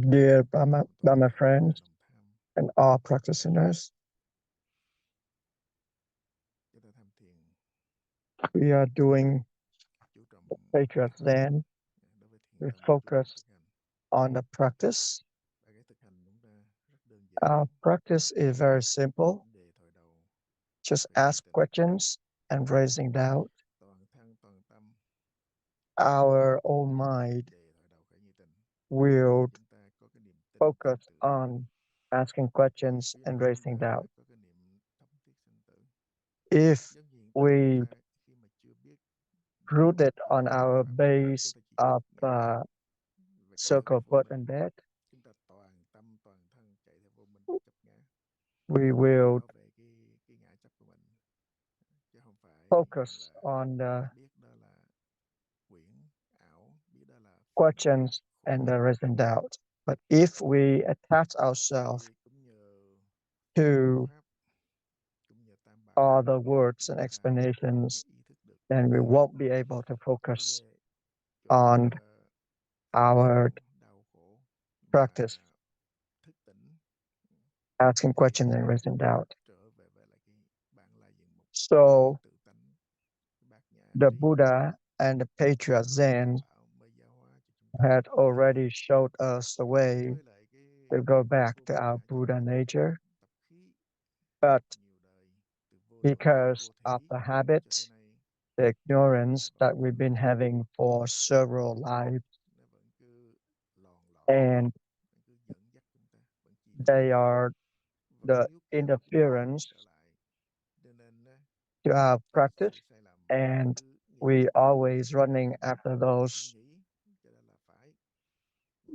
Dear Dharma friends and all practitioners, we are doing Patriot Zen. We focus on the practice. Our practice is very simple. Just ask questions and raising doubt. Our own mind will focus on asking questions and raising doubt. If we rooted on our base of circle, birth and death, we will focus on the questions and the raising doubt. But if we attach ourselves to all the words and explanations, then we won't be able to focus on our practice, asking questions and raising doubt. So the Buddha and the Patriot Zen had already showed us the way to go back to our Buddha nature. But because of the habit, the ignorance that we've been having for several lives, and they are the interference to our practice, and we always running after those.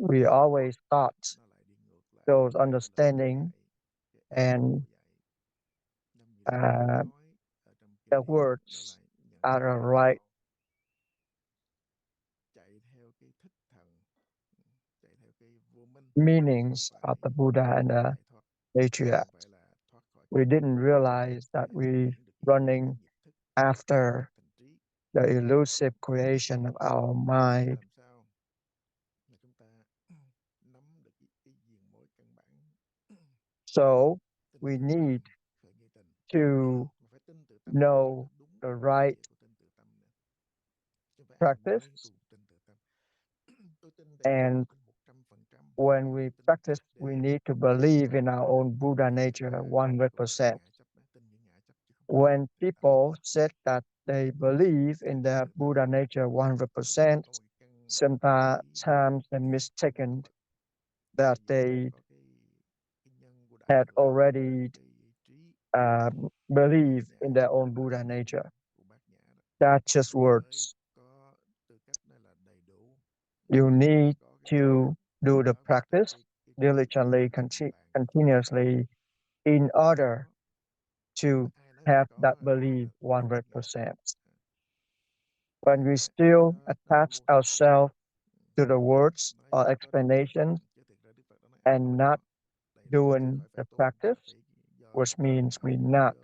We always thought those understanding and the words are right. Meanings of the Buddha and the Patriarch. We didn't realize that we running after the elusive creation of our mind. So we need to know the right practice, and when we practice, we need to believe in our own Buddha nature 100%. When people said that they believe in their Buddha nature 100%, sometimes they're mistaken that they had already believed in their own Buddha nature. That's just words. You need to do the practice diligently, continuously, in order to have that belief 100%. When we still attach ourselves to the words or explanations and not doing the practice, which means we're not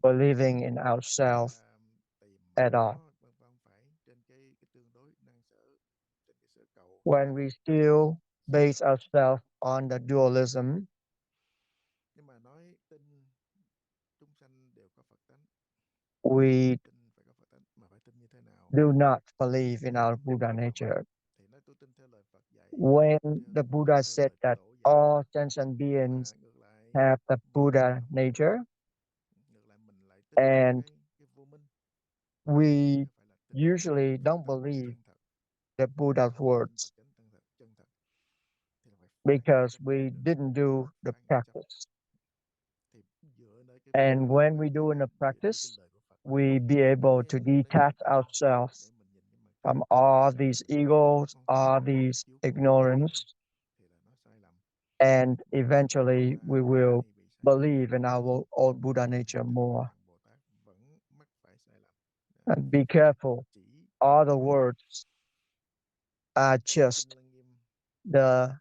believing in ourselves at all. When we still base ourselves on the dualism, we do not believe in our Buddha nature. When the Buddha said that all sentient beings have the Buddha nature, and we usually don't believe the Buddha's words because we didn't do the practice. And when we do in the practice, we be able to detach ourselves from all these egos, all these ignorance, and eventually we will believe in our own Buddha nature more. And be careful, all the words are just the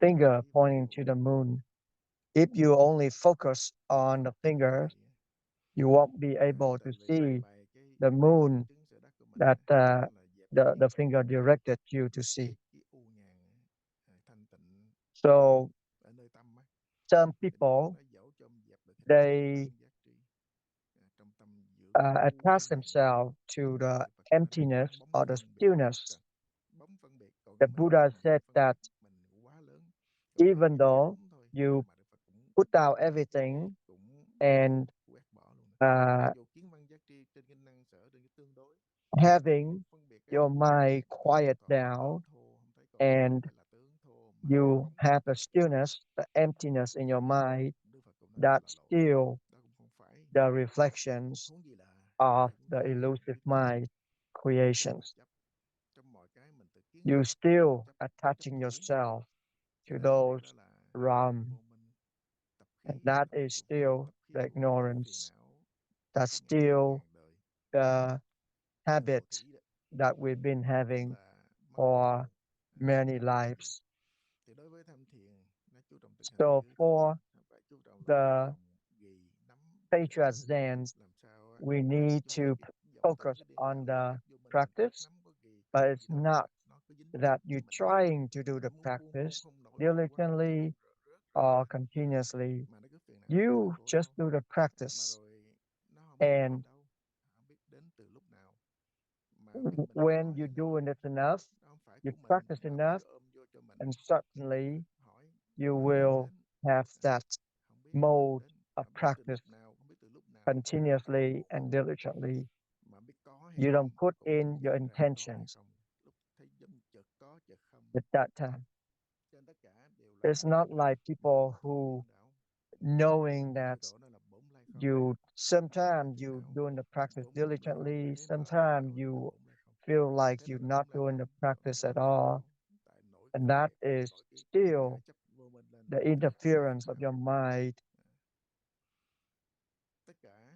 finger pointing to the moon. If you only focus on the finger, you won't be able to see the moon that the finger directed you to see. So some people, they attach themselves to the emptiness or the stillness. The Buddha said that even though you put down everything and having your mind quiet down and you have the stillness, the emptiness in your mind, that's still the reflections of the elusive mind creations. You still attaching yourself to those realms, and that is still the ignorance. That's still the habit that we've been having for many lives. So for the patriarch Zen, we need to focus on the practice, but it's not that you're trying to do the practice diligently or continuously. You just do the practice. And when you're doing it enough, you practice enough, and certainly you will have that mode of practice continuously and diligently. You don't put in your intentions at that time. It's not like people who knowing that you sometimes you doing the practice diligently, sometimes you feel like you're not doing the practice at all, and that is still the interference of your mind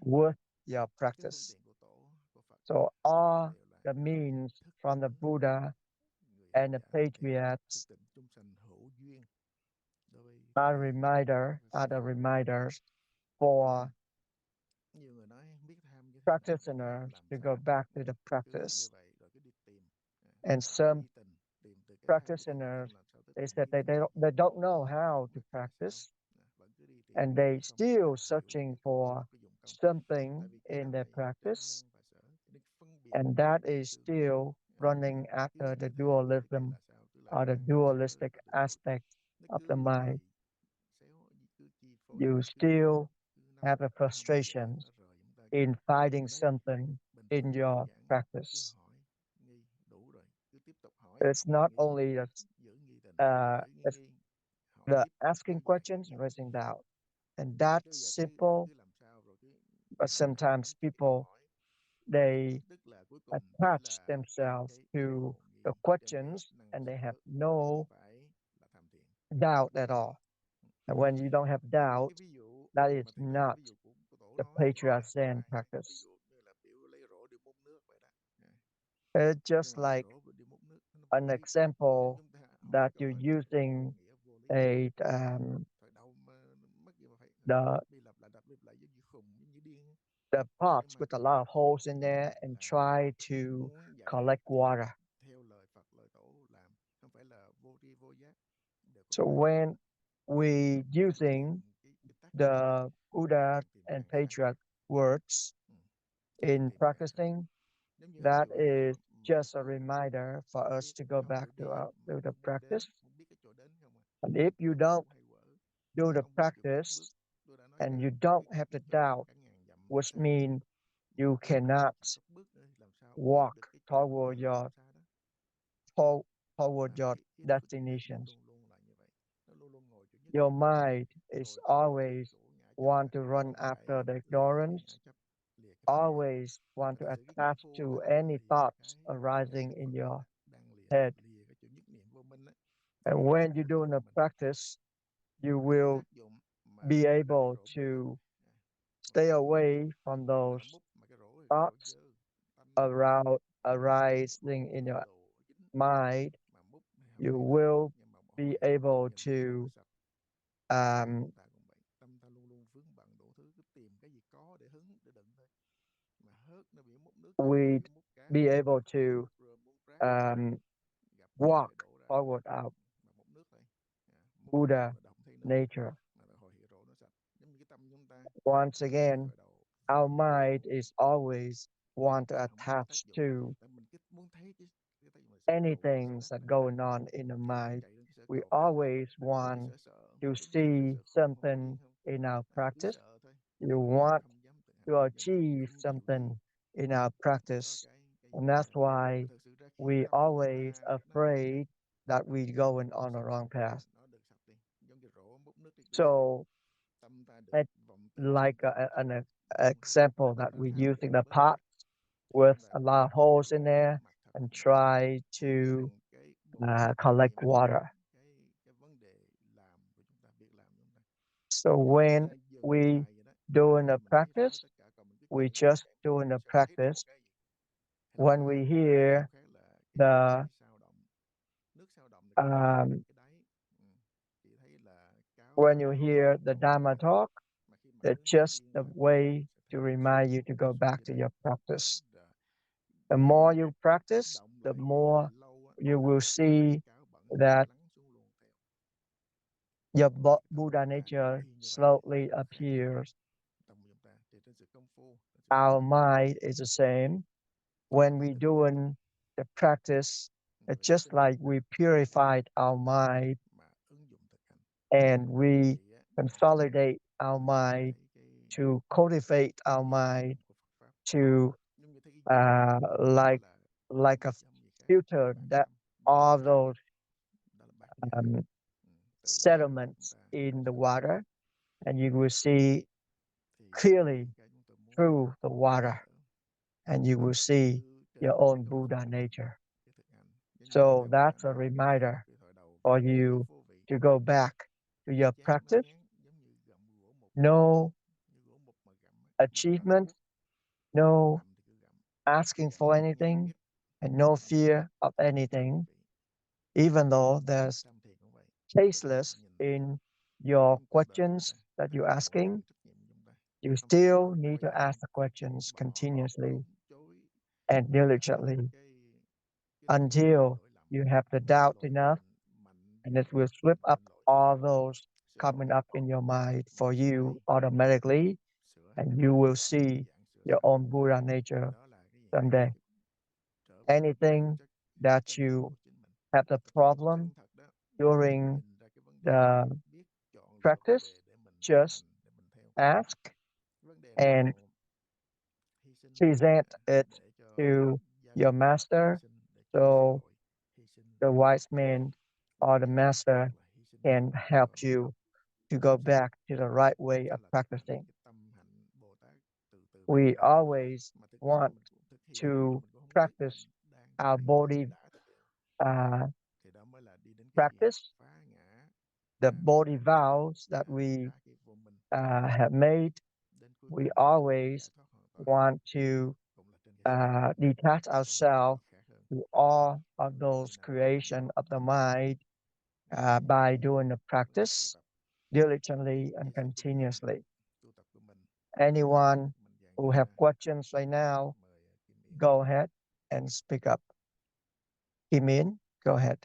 with your practice. So all the means from the Buddha and the patriarchs are the reminders for practitioners to go back to the practice. And some practitioners, they said they don't know how to practice, and they still searching for something in their practice, and that is still running after the dualism or the dualistic aspect of the mind. You still have a frustration in finding something in your practice. It's not only it's the asking questions and raising doubt, and that's simple. But sometimes people, they attach themselves to the questions and they have no doubt at all. And when you don't have doubt, that is not the patriarch Zen practice. It's just like an example that you're using the pots with a lot of holes in there and try to collect water. So when we using the Buddha and patriarch words in practicing, that is just a reminder for us to go back to the practice. And if you don't do the practice and you don't have the doubt, which means you cannot walk toward your destinations. Your mind is always want to run after the ignorance, always want to attach to any thoughts arising in your head. And when you're doing a practice, you will be able to stay away from those thoughts arising in your mind. You will be able to we'd be able to walk toward our Buddha nature. Once again, our mind is always want to attach to anything that's going on in the mind. We always want to see something in our practice. You want to achieve something in our practice. And that's why we always afraid that we're going on the wrong path. So, like an example that we use in the pot with a lot of holes in there and try to collect water. So when we doing a practice, we just doing a practice. When we hear the when you hear the Dharma talk, it's just a way to remind you to go back to your practice. The more you practice, the more you will see that your Buddha nature slowly appears. Our mind is the same. When we doing the practice, it's just like we purified our mind and we consolidate our mind to cultivate our mind to like a filter that all those sediments in the water, and you will see clearly through the water, and you will see your own Buddha nature. So that's a reminder for you to go back to your practice. No achievement, no asking for anything, and no fear of anything, even though there's tasteless in your questions that you're asking. You still need to ask the questions continuously and diligently until you have the doubt enough, and it will slip up all those coming up in your mind for you automatically, and you will see your own Buddha nature someday. Anything that you have the problem during the practice, just ask and present it to your master, so the wise man or the master can help you to go back to the right way of practicing. We always want to practice our body practice, the body vows that we have made. We always want to detach ourselves to all of those creation of the mind by doing the practice diligently and continuously. Anyone who have questions right now, go ahead and speak up. Kim In, go ahead.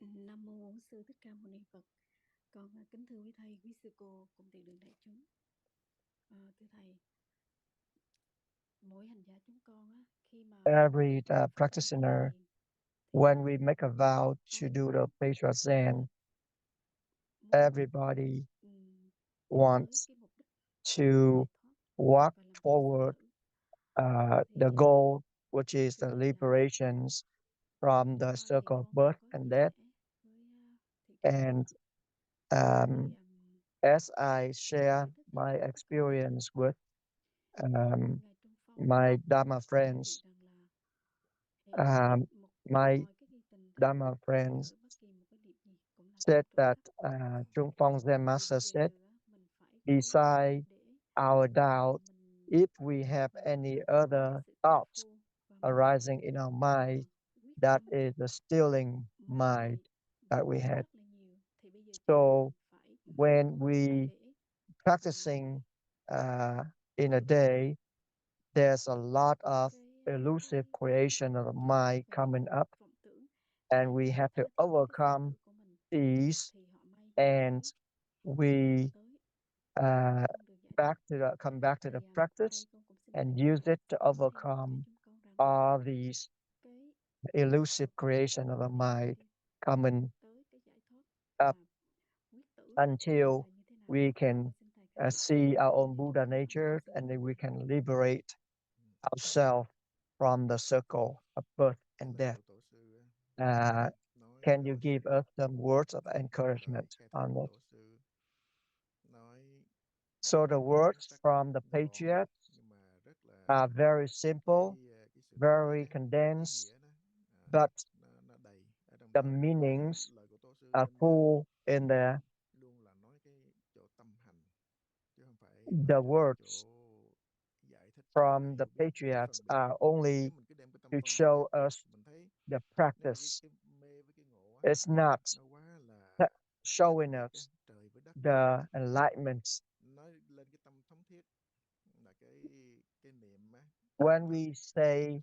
Nam mô Sư Thích Ca Mâu Ni Phật. Con kính thưa quý thầy, quý sư cô cùng thiền đường đại chúng. Thưa thầy, mỗi hành giả chúng con á, khi mà every practitioner, when we make a vow to do the temple-慈恩禅堂, everybody wants to walk toward the goal, which is the liberations from the circle of birth and death. And as I share my experience with my Dharma friends, my Dharma friends said that Trung Phong Zen Master said, beside our doubt, if we have any other thoughts arising in our mind, that is the stealing mind that we had. So when we practicing in a day, there's a lot of elusive creation of the mind coming up, and we have to overcome these, and we come back to the practice and use it to overcome all these elusive creation of the mind coming up until we can see our own Buddha nature, and then we can liberate ourselves from the circle of birth and death. Can you give us some words of encouragement on it? So the words from the patriarchs are very simple, very condensed, but the meanings are full in there. The words from the patriarchs are only to show us the practice. It's not showing us the enlightenment. When we say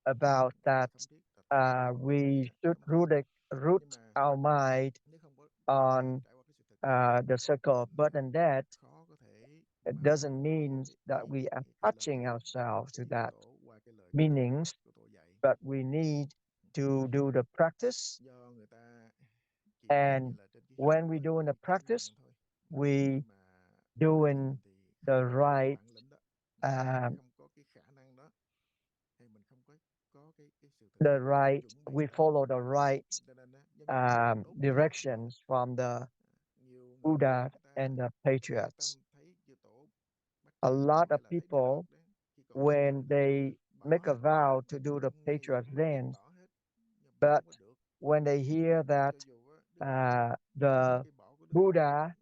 about that, we should root our mind on the circle of birth and death. It doesn't mean that we are attaching ourselves to that meanings, but we need to do the practice. And when we doing the practice, we doing the right we follow the right directions from the Buddha and the patriarchs. A lot of people, when they make a vow to do the patriarch dance, but when they hear that the Buddha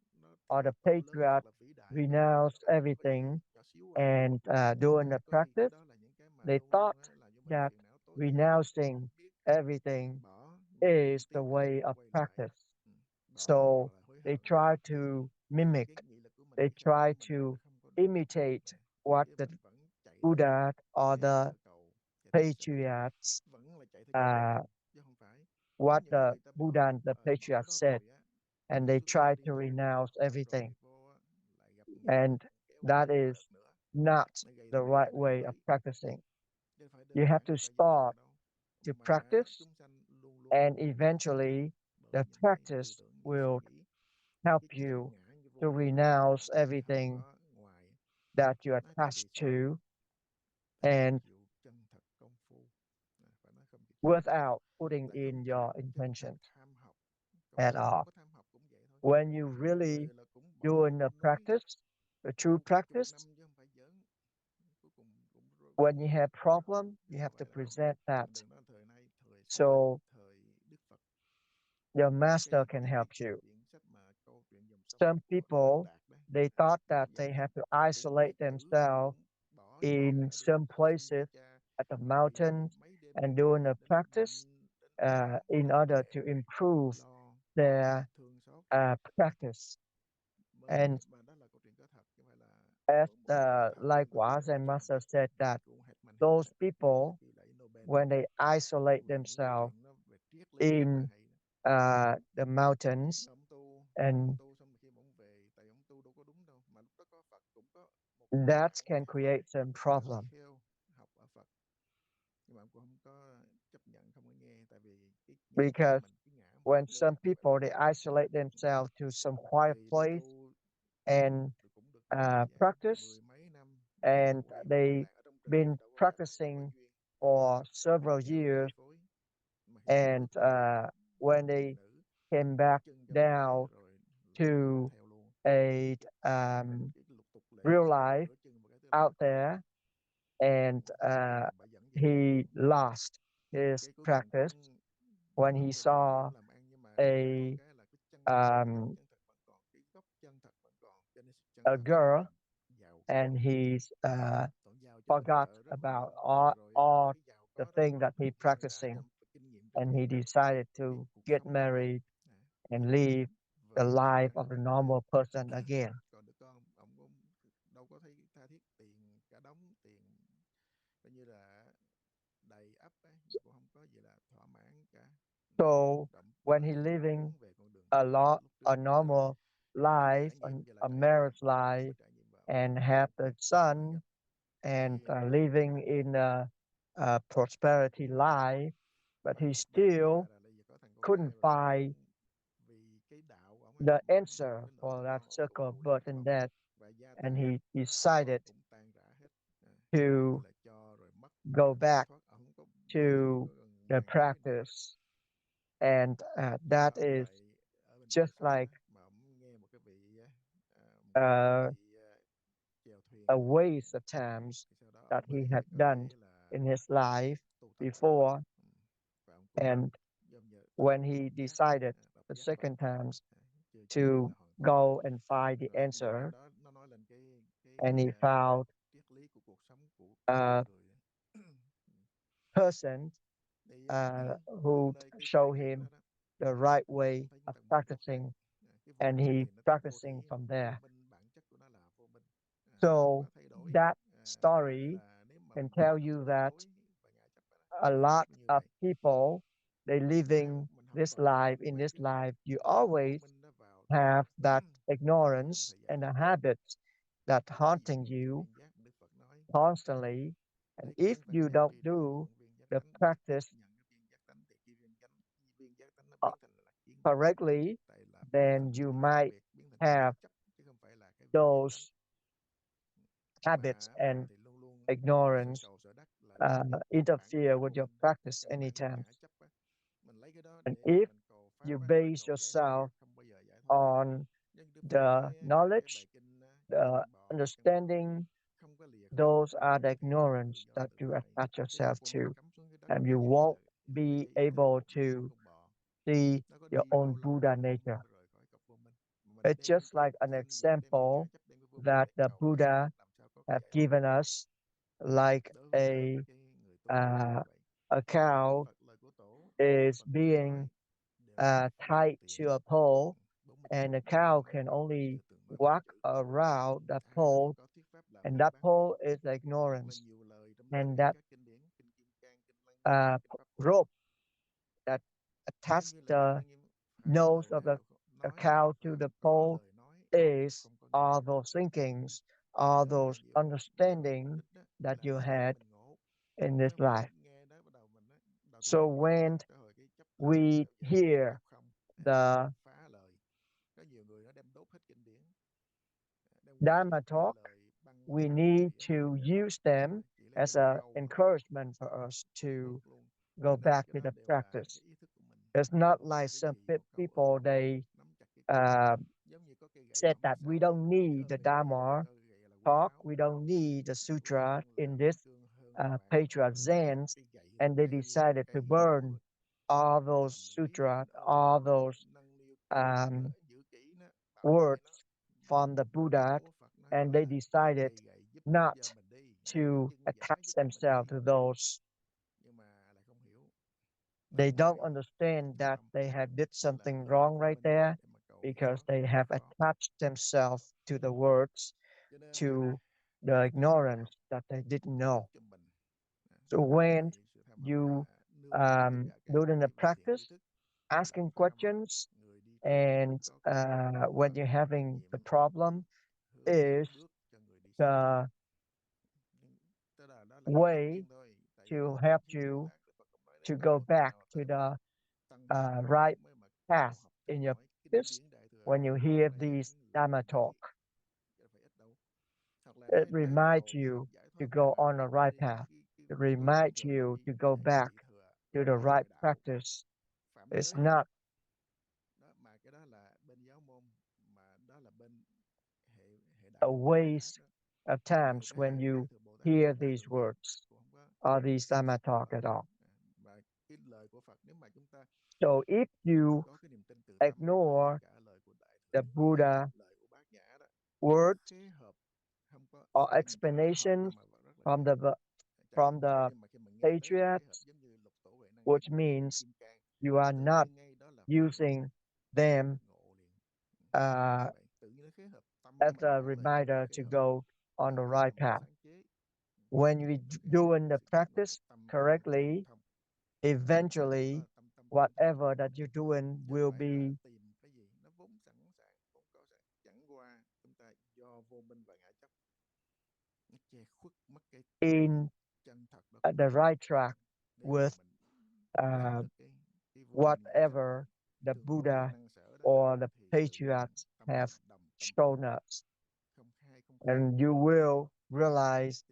or the patriarch renounce everything and doing the practice, they thought that renouncing everything is the way of practice. So they try to mimic, they try to imitate what the Buddha or the patriarchs, what the Buddha and the patriarchs said, and they try to renounce everything. And that is not the right way of practicing. You have to start to practice, and eventually the practice will help you to renounce everything that you attach to, and without putting in your intention at all. When you really doing the practice, the true practice, when you have problem, you have to present that. So your master can help you. Some people, they thought that they have to isolate themselves in some places at the mountains and doing a practice in order to improve their practice. And as likewise, and master said that those people, when they isolate themselves in the mountains, and that can create some problem. Because when some people, they isolate themselves to some quiet place and practice, and they've been practicing for several years, and when they came back down to a real life out there, and he lost his practice when he saw a girl, and he forgot about all the thing that he practicing, and he decided to get married and live the life of a normal person again. So when he living a normal life, a marriage life, and have the son, and living in a prosperity life, but he still couldn't find the answer for that circle of birth and death, and he decided to go back to the practice, and that is just like a waste of times that he had done in his life before. And when he decided the second time to go and find the answer, and he found a person who showed him the right way of practicing, and he practicing from there. So that story can tell you that a lot of people, they living this life, in this life, you always have that ignorance and a habit that haunting you constantly. And if you don't do the practice correctly, then you might have those habits and ignorance interfere with your practice anytime. And if you base yourself on the knowledge, the understanding, those are the ignorance that you attach yourself to, and you won't be able to see your own Buddha nature. It's just like an example that the Buddha have given us, like a cow is being tied to a pole, and the cow can only walk around that pole, and that pole is ignorance, and that rope that attached the nose of the cow to the pole is all those thinkings, all those understanding that you had in this life. So when we hear the Dharma talk, we need to use them as an encouragement for us to go back to the practice. It's not like some people, they said that we don't need the Dharma talk, we don't need the sutra in this patriarch Zen, and they decided to burn all those sutras, all those words from the Buddha, and they decided not to attach themselves to those. They don't understand that they have did something wrong right there, because they have attached themselves to the words, to the ignorance that they didn't know. So when you doing the practice, asking questions, and when you're having the problem, is the way to help you to go back to the right path in your practice. When you hear these Dharma talk, it reminds you to go on the right path. It reminds you to go back to the right practice. It's not a waste of times when you hear these words or these Dharma talk at all. So if you ignore the Buddha words or explanations from the patriots, which means you are not using them as a reminder to go on the right path. When we doing the practice correctly, eventually, whatever that you're doing will be in the right track with whatever the Buddha or the patriarchs have shown us. And you will realize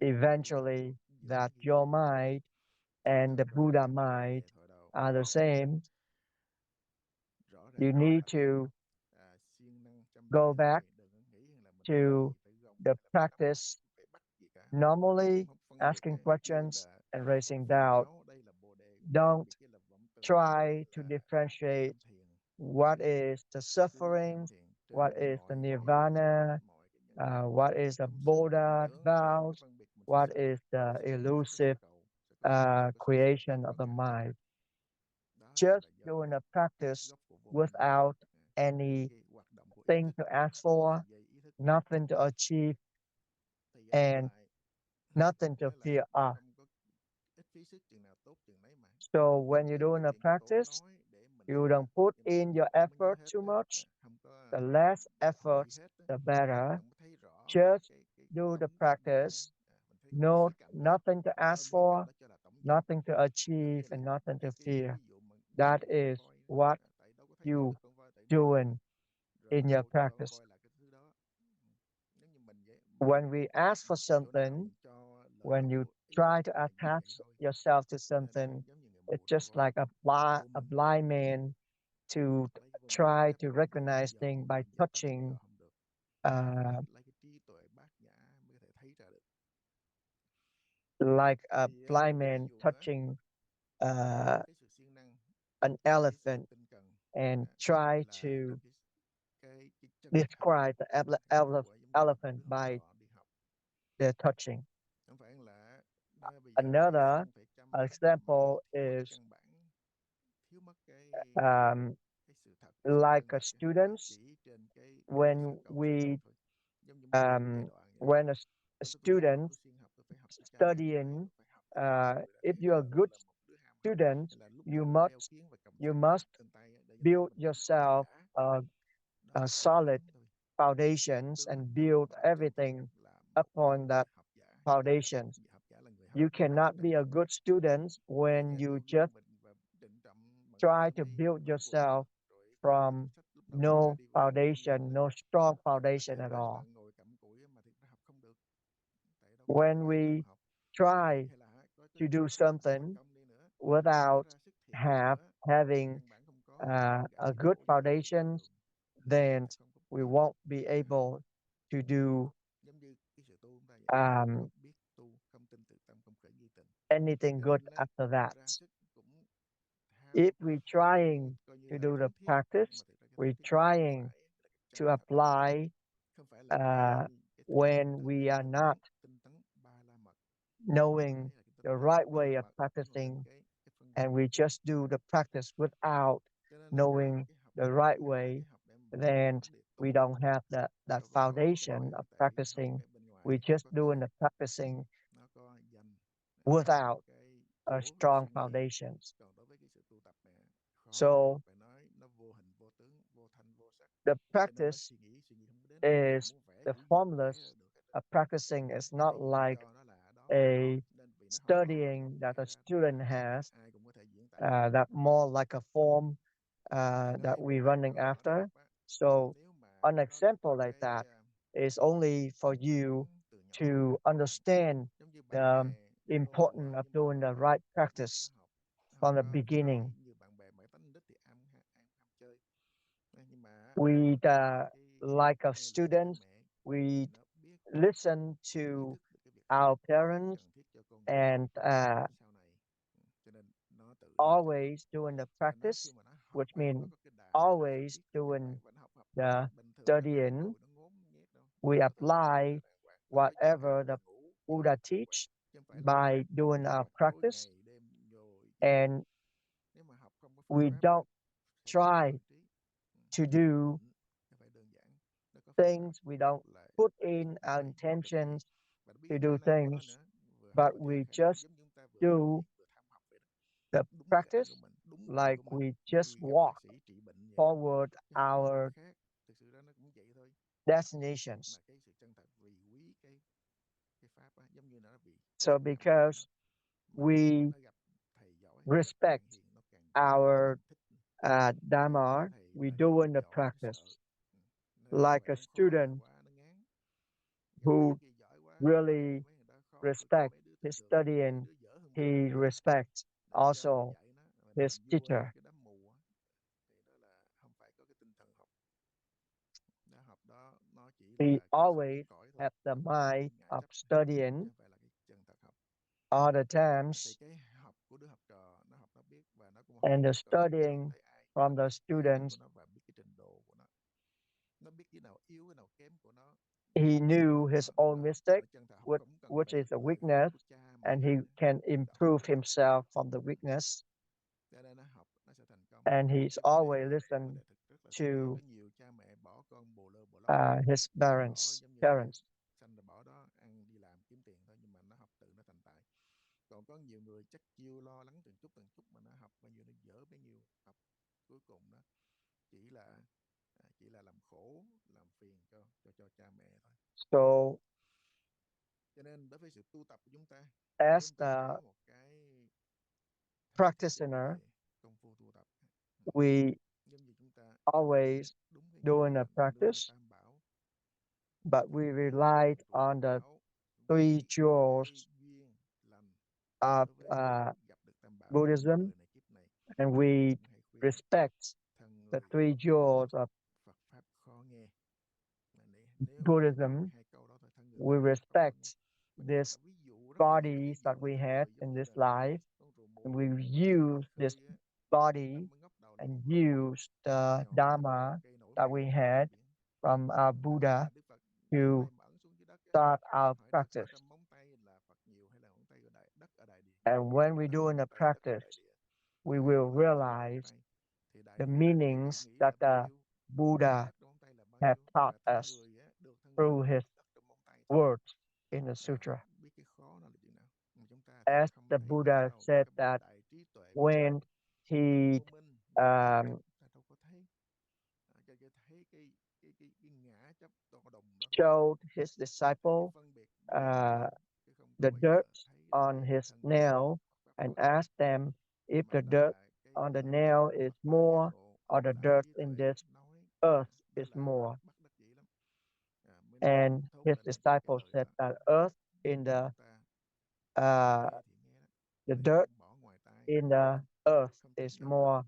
eventually that your mind and the Buddha mind are the same. You need to go back to the practice normally, asking questions and raising doubt. Don't try to differentiate what is the suffering, what is the nirvana, what is the Buddha vows, what is the elusive creation of the mind. Just doing a practice without anything to ask for, nothing to achieve, and nothing to fear of. So when you're doing a practice, you don't put in your effort too much. The less effort, the better. Just do the practice. No, nothing to ask for, nothing to achieve, and nothing to fear. That is what you doing in your practice. When we ask for something, when you try to attach yourself to something, it's just like a blind man to try to recognize things by touching. Like a blind man touching an elephant and try to describe the elephant by their touching. Another example is like a students when a student studying, if you're a good student, you must build yourself a solid foundations and build everything upon that foundation. You cannot be a good student when you just try to build yourself from no foundation, no strong foundation at all. When we try to do something without having a good foundation, then we won't be able to do anything good after that. If we're trying to do the practice, we're trying to apply when we are not knowing the right way of practicing, and we just do the practice without knowing the right way, then we don't have that foundation of practicing. We're just doing the practicing without a strong foundations. So the practice is the formless of practicing is not like a studying that a student has, that more like a form that we're running after. So an example like that is only for you to understand the importance of doing the right practice from the beginning. We, like a student, we listen to our parents and always doing the practice, which means always doing the studying. We apply whatever the Buddha teach by doing our practice, and we don't try to do things, we don't put in our intentions to do things, but we just do the practice like we just walk forward our destinations. So because we respect our Dharma, we do in the practice. Like a student who really respects his studying, he respects also his teacher. He always have the mind of studying all the times, and the studying from the students, he knew his own mistake, which is a weakness, and he can improve himself from the weakness. And he's always listen to his parents. Còn có nhiều người chắc chiêu lo lắng từng chút mà nó học bao nhiêu nó dở bấy nhiêu, học cuối cùng nó chỉ là làm khổ, làm phiền cho cha mẹ thôi. So, cho nên đối với sự tu tập của chúng ta, as chúng ta the có một cái practitioner, công phu tu tập. we Giống như chúng ta always doing a practice, but we relied on the three jewels of Buddhism, and we respect the three jewels of Buddhism. We respect these bodies that we have in this life, and we use this body and use the Dharma that we had from our Buddha to start our practice. And when we do in the practice, we will realize the meanings that the Buddha had taught us through his words in the sutra. As the Buddha said that when he showed his disciple the dirt on his nail and asked them if the dirt on the nail is more or the dirt in this earth is more. And his disciple said that earth in the dirt in the earth is more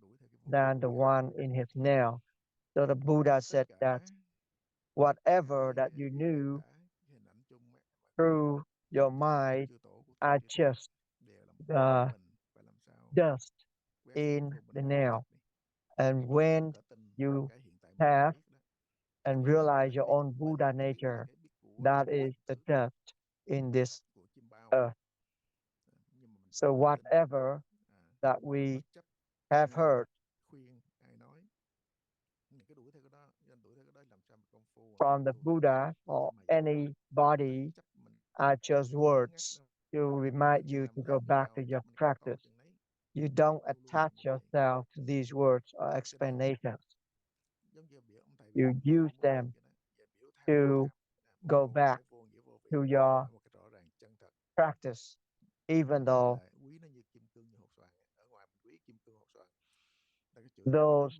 than the one in his nail. So the Buddha said that whatever that you knew through your mind are just the dust in the nail. And when you have and realize your own Buddha nature, that is the dust in this earth. So whatever that we have heard from the Buddha or anybody are just words to remind you to go back to your practice. You don't attach yourself to these words or explanations. You use them to go back to your practice, even though those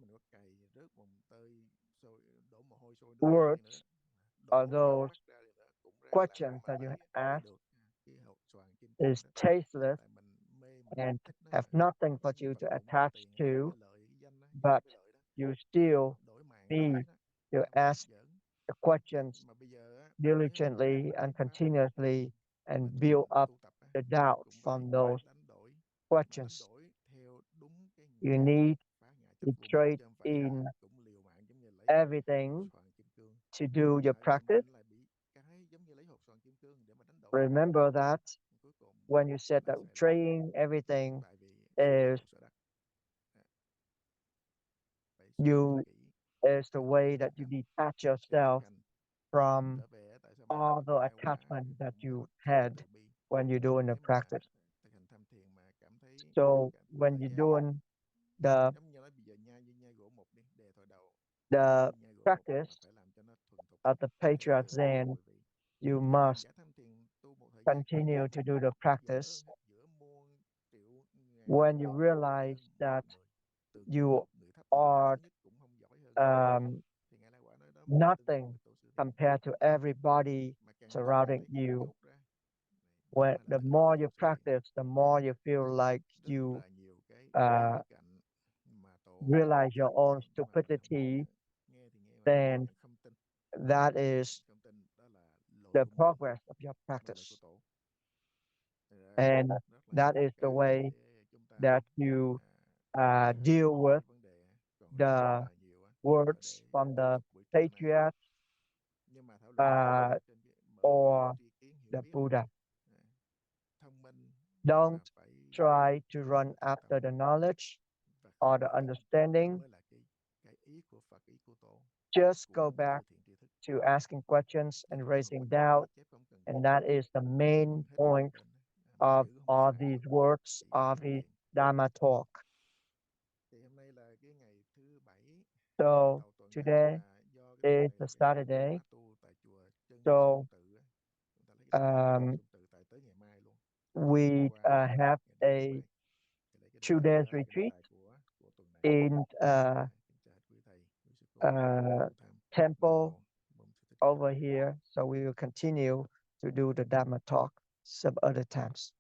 words or those questions that you ask is tasteless and have nothing for you to attach to, but you still need to ask the questions diligently and continuously and build up the doubt from those questions. You need to trade in everything to do your practice. Remember that when you said that trading everything is the way that you detach yourself from all the attachment that you had when you're doing the practice. So when you're doing the practice of the Patriot Zen, you must continue to do the practice. When you realize that you are nothing compared to everybody surrounding you, when the more you practice, the more you feel like you realize your own stupidity, then that is the progress of your practice. And that is the way that you deal with the words from the patriarch or the Buddha. Don't try to run after the knowledge or the understanding. Just go back to asking questions and raising doubt. And that is the main point of all these words of the Dharma talk. So today is a Saturday. So we have a 2 days retreat in temple over here. So we will continue to do the Dharma talk some other times.